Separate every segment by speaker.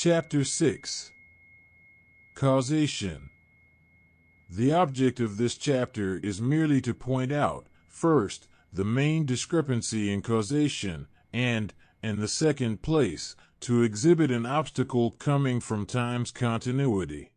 Speaker 1: Chapter 6. Causation. The object of this chapter is merely to point out, first, the main discrepancy in causation, and, in the second place, to exhibit an obstacle coming from time's continuity.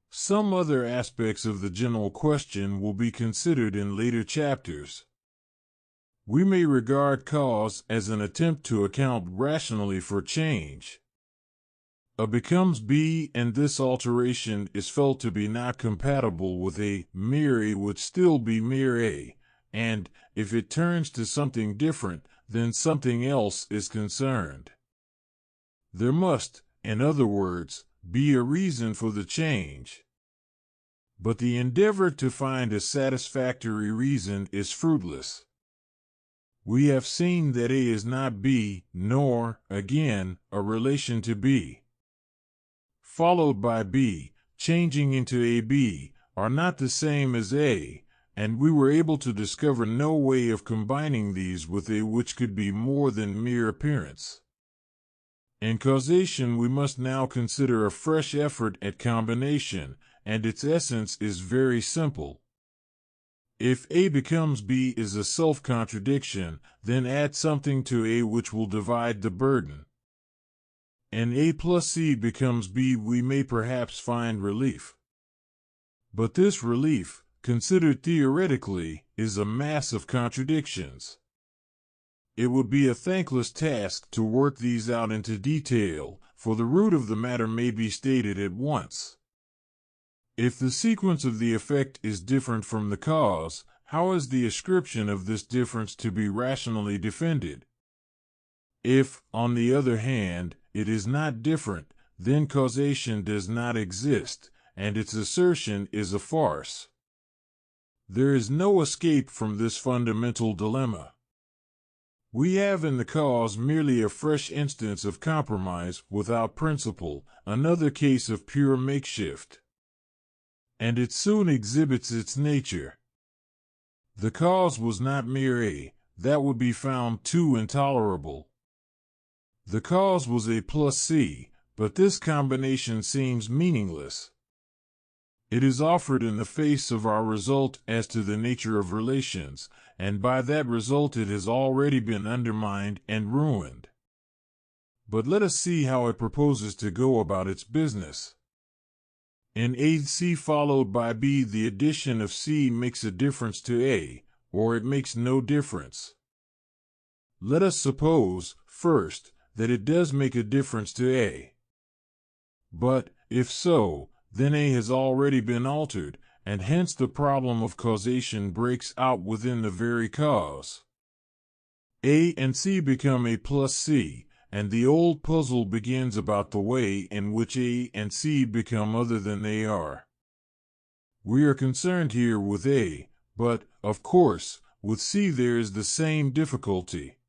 Speaker 1: Some other aspects of the general question will be considered in later chapters. We may regard cause as an attempt to account rationally for change. A becomes B, and this alteration is felt to be not compatible with A. Mere A would still be mere A, and, if it turns to something different, then something else is concerned. There must, in other words, be a reason for the change. But the endeavor to find a satisfactory reason is fruitless. We have seen that A is not B, nor, again, a relation to B. Followed by B, changing into AB, are not the same as A, and we were able to discover no way of combining these with A which could be more than mere appearance. In causation we must now consider a fresh effort at combination, and its essence is very simple. If A becomes B is a self-contradiction, then add something to A which will divide the burden. And A plus C becomes B, we may perhaps find relief. But this relief, considered theoretically, is a mass of contradictions. It would be a thankless task to work these out into detail, for the root of the matter may be stated at once. If the sequence of the effect is different from the cause, how is the ascription of this difference to be rationally defended? If, on the other hand, it is not different, then causation does not exist, and its assertion is a farce. There is no escape from this fundamental dilemma. We have in the cause merely a fresh instance of compromise without principle, another case of pure makeshift. And it soon exhibits its nature. The cause was not mere A, that would be found too intolerable. The cause was A plus C, but this combination seems meaningless. It is offered in the face of our result as to the nature of relations, and by that result it has already been undermined and ruined. But let us see how it proposes to go about its business. In A C followed by B, the addition of C makes a difference to A, or it makes no difference. Let us suppose, first, that it does make a difference to A. But, if so, then A has already been altered, and hence the problem of causation breaks out within the very cause. A and C become A plus C, and the old puzzle begins about the way in which A and C become other than they are. We are concerned here with A, but, of course, with C there is the same difficulty.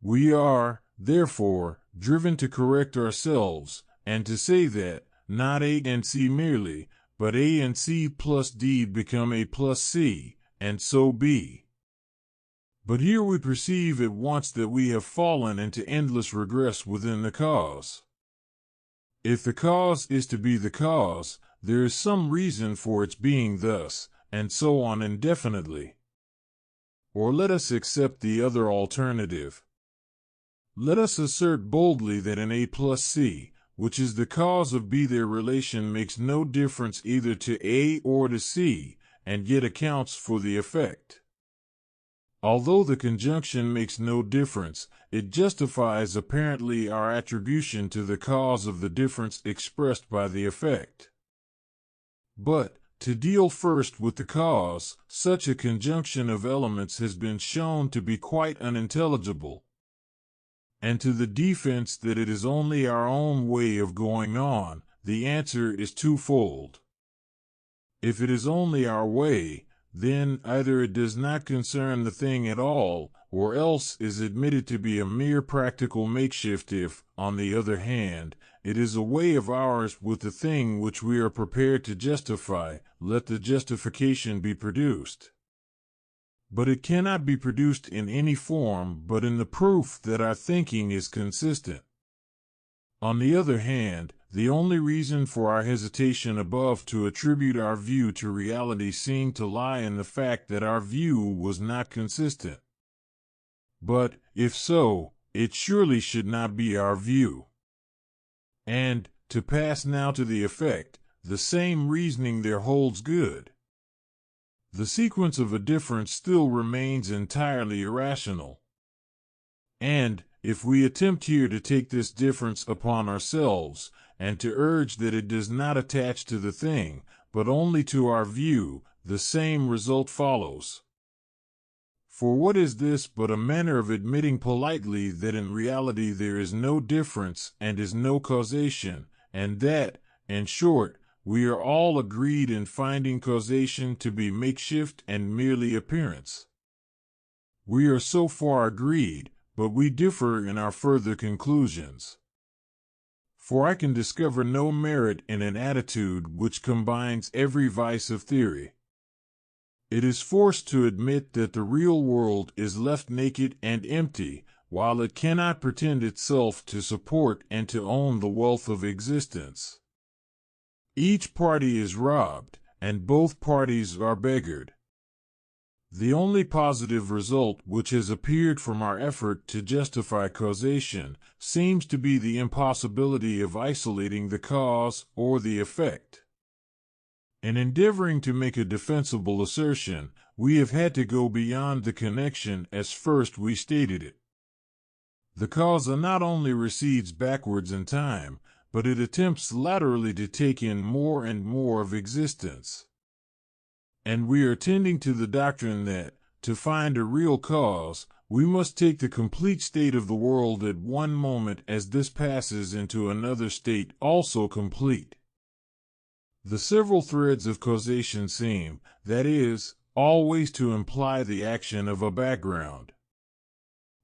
Speaker 1: We are, therefore, driven to correct ourselves, and to say that, not A and C merely, but A and C plus D become A plus C, and so B. But here we perceive at once that we have fallen into endless regress within the cause. If the cause is to be the cause, there is some reason for its being thus, and so on indefinitely. Or let us accept the other alternative. Let us assert boldly that in A plus C, which is the cause of B, their relation makes no difference either to A or to C, and yet accounts for the effect. Although the conjunction makes no difference, it justifies apparently our attribution to the cause of the difference expressed by the effect. But, to deal first with the cause, such a conjunction of elements has been shown to be quite unintelligible. And to the defense that it is only our own way of going on, the answer is twofold. If it is only our way, then either it does not concern the thing at all, or else is admitted to be a mere practical makeshift if, on the other hand, it is a way of ours with the thing which we are prepared to justify, let the justification be produced. But it cannot be produced in any form but in the proof that our thinking is consistent. On the other hand, the only reason for our hesitation above to attribute our view to reality seemed to lie in the fact that our view was not consistent. But, if so, it surely should not be our view. And, to pass now to the effect, the same reasoning there holds good. The sequence of a difference still remains entirely irrational. And, if we attempt here to take this difference upon ourselves, and to urge that it does not attach to the thing, but only to our view, the same result follows. For what is this but a manner of admitting politely that in reality there is no difference and is no causation, and that, in short, we are all agreed in finding causation to be makeshift and merely appearance? We are so far agreed, but we differ in our further conclusions. For I can discover no merit in an attitude which combines every vice of theory. It is forced to admit that the real world is left naked and empty, while it cannot pretend itself to support and to own the wealth of existence. Each party is robbed, and both parties are beggared. The only positive result which has appeared from our effort to justify causation seems to be the impossibility of isolating the cause or the effect. In endeavoring to make a defensible assertion, we have had to go beyond the connection as first we stated it. The causa not only recedes backwards in time, but it attempts laterally to take in more and more of existence. And we are tending to the doctrine that, to find a real cause, we must take the complete state of the world at one moment as this passes into another state also complete. The several threads of causation seem, that is, always to imply the action of a background.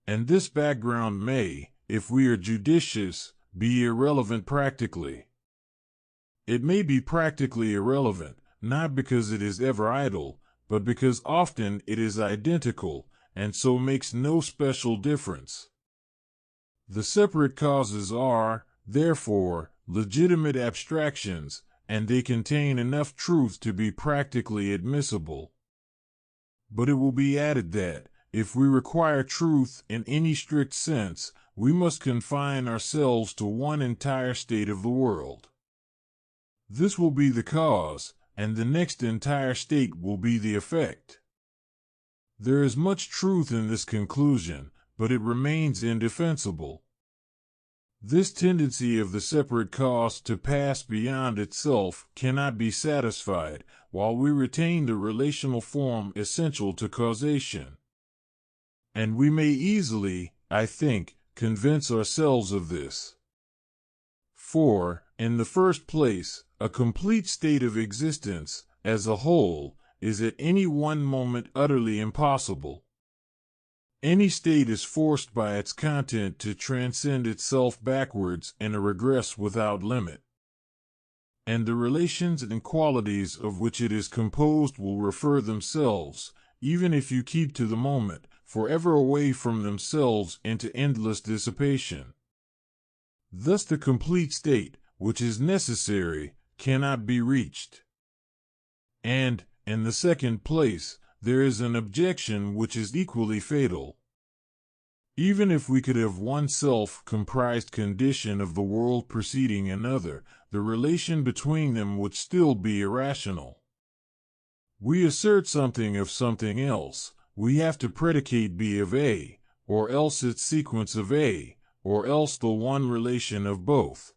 Speaker 1: And this background may, if we are judicious, be irrelevant practically. It may be practically irrelevant, not because it is ever idle, but because often it is identical, and so makes no special difference. The separate causes are, therefore, legitimate abstractions, and they contain enough truth to be practically admissible. But it will be added that, if we require truth in any strict sense, we must confine ourselves to one entire state of the world. This will be the cause, and the next entire state will be the effect. There is much truth in this conclusion, but it remains indefensible. This tendency of the separate cause to pass beyond itself cannot be satisfied, while we retain the relational form essential to causation. And we may easily, I think, convince ourselves of this. For, in the first place, a complete state of existence, as a whole, is at any one moment utterly impossible. Any state is forced by its content to transcend itself backwards in a regress without limit. And the relations and qualities of which it is composed will refer themselves, even if you keep to the moment, forever away from themselves into endless dissipation. Thus the complete state, which is necessary, cannot be reached. And, in the second place, there is an objection which is equally fatal. Even if we could have one self-comprised condition of the world preceding another, the relation between them would still be irrational. We assert something of something else, we have to predicate B of A, or else its sequence of A, or else the one relation of both.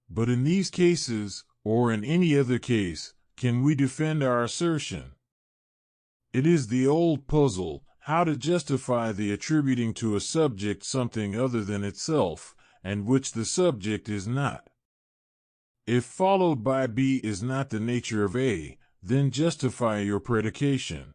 Speaker 1: But in these cases, or in any other case, can we defend our assertion? It is the old puzzle, how to justify the attributing to a subject something other than itself, and which the subject is not. If followed by B is not the nature of A, then justify your predication.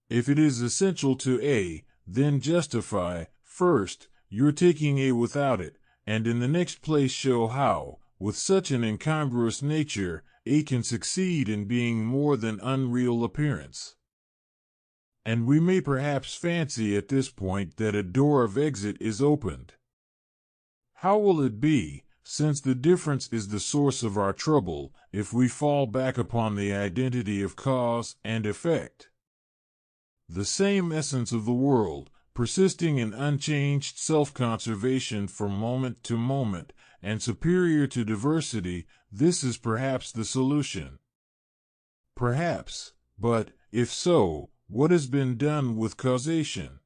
Speaker 1: If it is essential to A, then justify, first, your taking A without it, and in the next place show how, with such an incongruous nature, A can succeed in being more than unreal appearance. And we may perhaps fancy at this point that a door of exit is opened. How will it be, since the difference is the source of our trouble, if we fall back upon the identity of cause and effect? The same essence of the world, persisting in unchanged self-conservation from moment to moment, and superior to diversity, this is perhaps the solution. Perhaps, but, if so, what has been done with causation?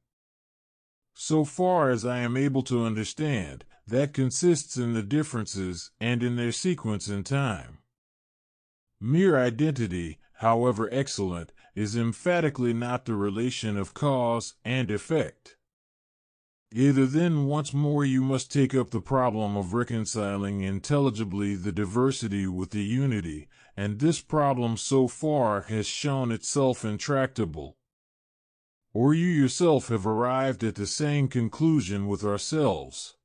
Speaker 1: So far as I am able to understand, that consists in the differences and in their sequence in time. Mere identity, however excellent, is emphatically not the relation of cause and effect. Either then once more you must take up the problem of reconciling intelligibly the diversity with the unity, and this problem so far has shown itself intractable. Or you yourself have arrived at the same conclusion with ourselves.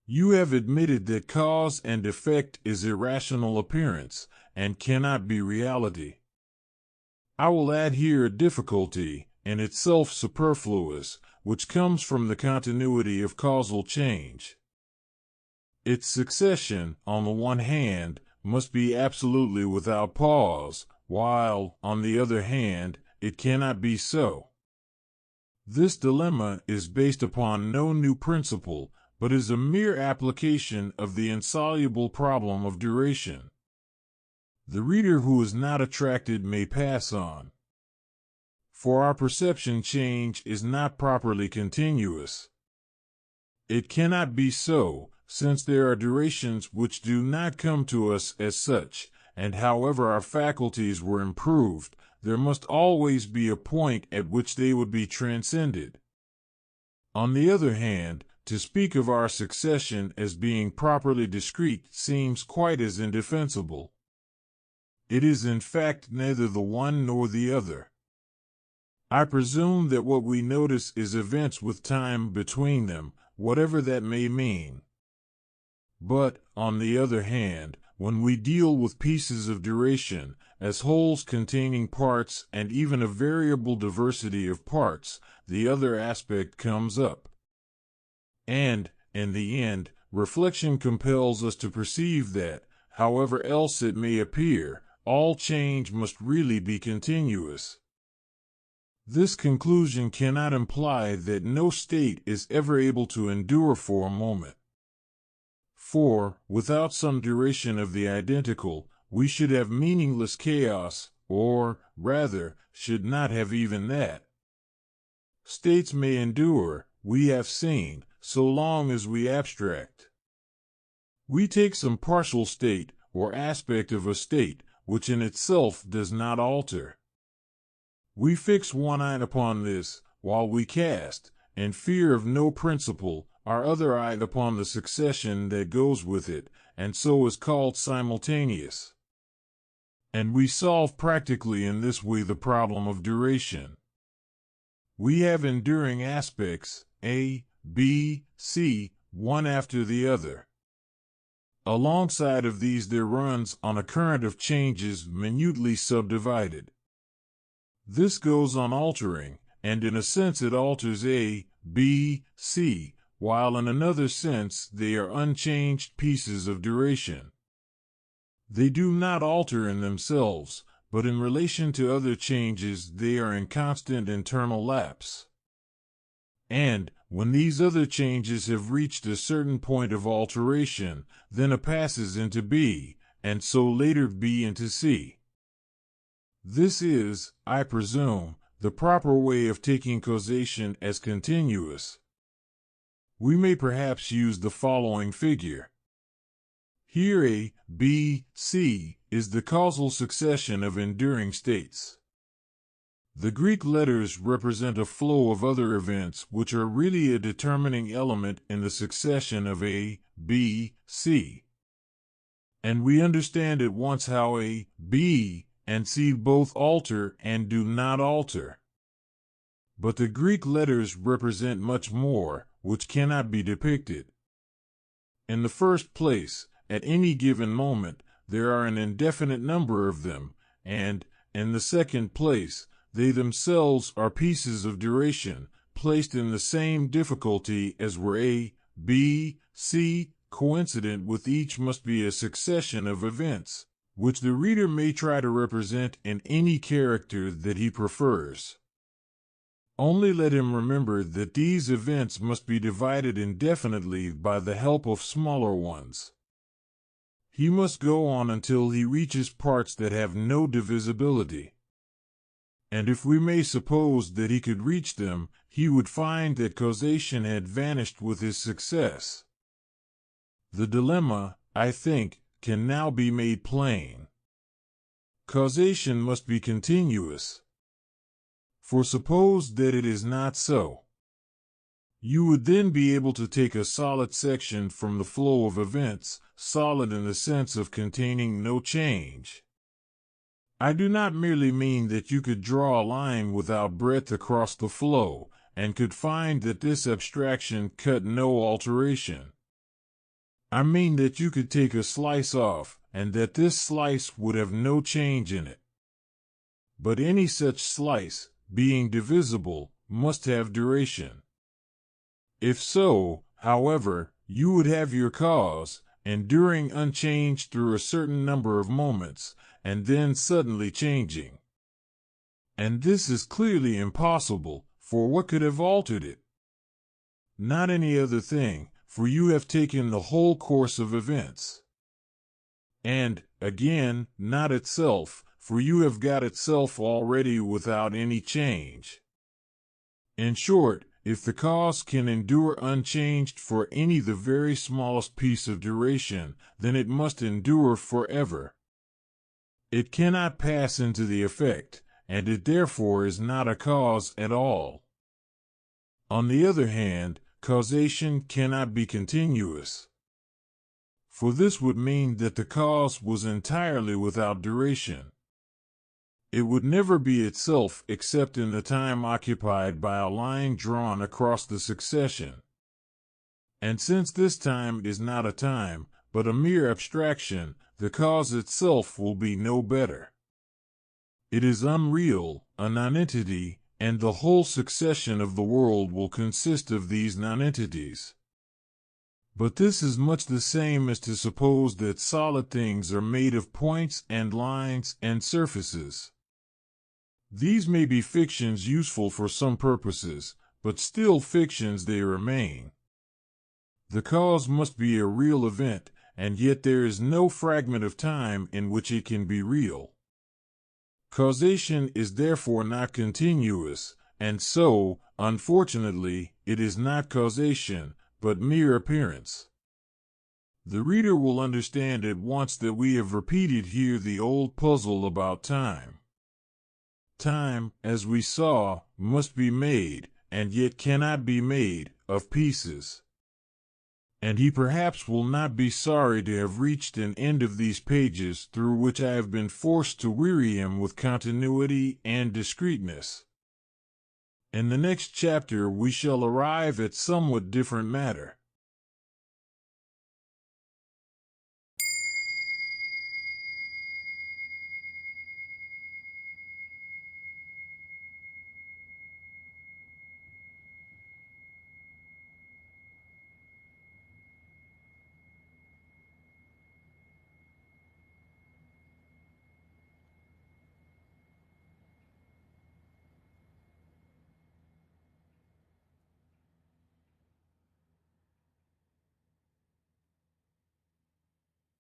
Speaker 1: You have admitted that cause and effect is irrational appearance, and cannot be reality. I will add here a difficulty, in itself superfluous, which comes from the continuity of causal change. Its succession, on the one hand, must be absolutely without pause, while, on the other hand, it cannot be so. This dilemma is based upon no new principle, but is a mere application of the insoluble problem of duration. The reader who is not attracted may pass on. For our perception change is not properly continuous. It cannot be so, since there are durations which do not come to us as such, and however our faculties were improved, there must always be a point at which they would be transcended. On the other hand, to speak of our succession as being properly discrete seems quite as indefensible. It is in fact neither the one nor the other. I presume that what we notice is events with time between them, whatever that may mean. But, on the other hand, when we deal with pieces of duration, as wholes containing parts and even a variable diversity of parts, the other aspect comes up. And, in the end, reflection compels us to perceive that, however else it may appear, all change must really be continuous. This conclusion cannot imply that no state is ever able to endure for a moment. For, without some duration of the identical, we should have meaningless chaos, or, rather, should not have even that. States may endure, we have seen, so long as we abstract. We take some partial state, or aspect of a state, which in itself does not alter. We fix one eye upon this, while we cast, in fear of no principle, our other eye upon the succession that goes with it, and so is called simultaneous. And we solve practically in this way the problem of duration. We have enduring aspects, A, B, C, one after the other. Alongside of these there runs on a current of changes minutely subdivided. This goes on altering, and in a sense it alters A, B, C, while in another sense they are unchanged pieces of duration. They do not alter in themselves, but in relation to other changes they are in constant internal lapse. And, when these other changes have reached a certain point of alteration, then A passes into B, and so later B into C. This is, I presume, the proper way of taking causation as continuous. We may perhaps use the following figure. Here A, B, C is the causal succession of enduring states. The Greek letters represent a flow of other events which are really a determining element in the succession of A, B, C. And we understand at once how A, B, and C both alter and do not alter. But the Greek letters represent much more, which cannot be depicted. In the first place, at any given moment, there are an indefinite number of them, and, in the second place, they themselves are pieces of duration, placed in the same difficulty as were A, B, C, coincident with each must be a succession of events, which the reader may try to represent in any character that he prefers. Only let him remember that these events must be divided indefinitely by the help of smaller ones. He must go on until he reaches parts that have no divisibility. And if we may suppose that he could reach them, he would find that causation had vanished with his success. The dilemma, I think, can now be made plain. Causation must be continuous. For suppose that it is not so. You would then be able to take a solid section from the flow of events, solid in the sense of containing no change. I do not merely mean that you could draw a line without breadth across the flow, and could find that this abstraction cut no alteration. I mean that you could take a slice off, and that this slice would have no change in it. But any such slice, being divisible, must have duration. If so, however, you would have your cause, enduring unchanged through a certain number of moments, and then suddenly changing. And this is clearly impossible, for what could have altered it? Not any other thing, for you have taken the whole course of events. And, again, not itself, for you have got itself already without any change. In short, if the cause can endure unchanged for any the very smallest piece of duration, then it must endure forever. It cannot pass into the effect, and it therefore is not a cause at all. On the other hand, causation cannot be continuous. For this would mean that the cause was entirely without duration. It would never be itself except in the time occupied by a line drawn across the succession. And since this time is not a time, but a mere abstraction, the cause itself will be no better. It is unreal, a nonentity, and the whole succession of the world will consist of these nonentities. But this is much the same as to suppose that solid things are made of points and lines and surfaces. These may be fictions useful for some purposes, but still fictions they remain. The cause must be a real event, and yet there is no fragment of time in which it can be real. Causation is therefore not continuous, and so, unfortunately, it is not causation, but mere appearance. The reader will understand at once that we have repeated here the old puzzle about time. Time, as we saw, must be made, and yet cannot be made, of pieces. And he perhaps will not be sorry to have reached an end of these pages through which I have been forced to weary him with continuity and discreteness. In the next chapter we shall arrive at somewhat different matter.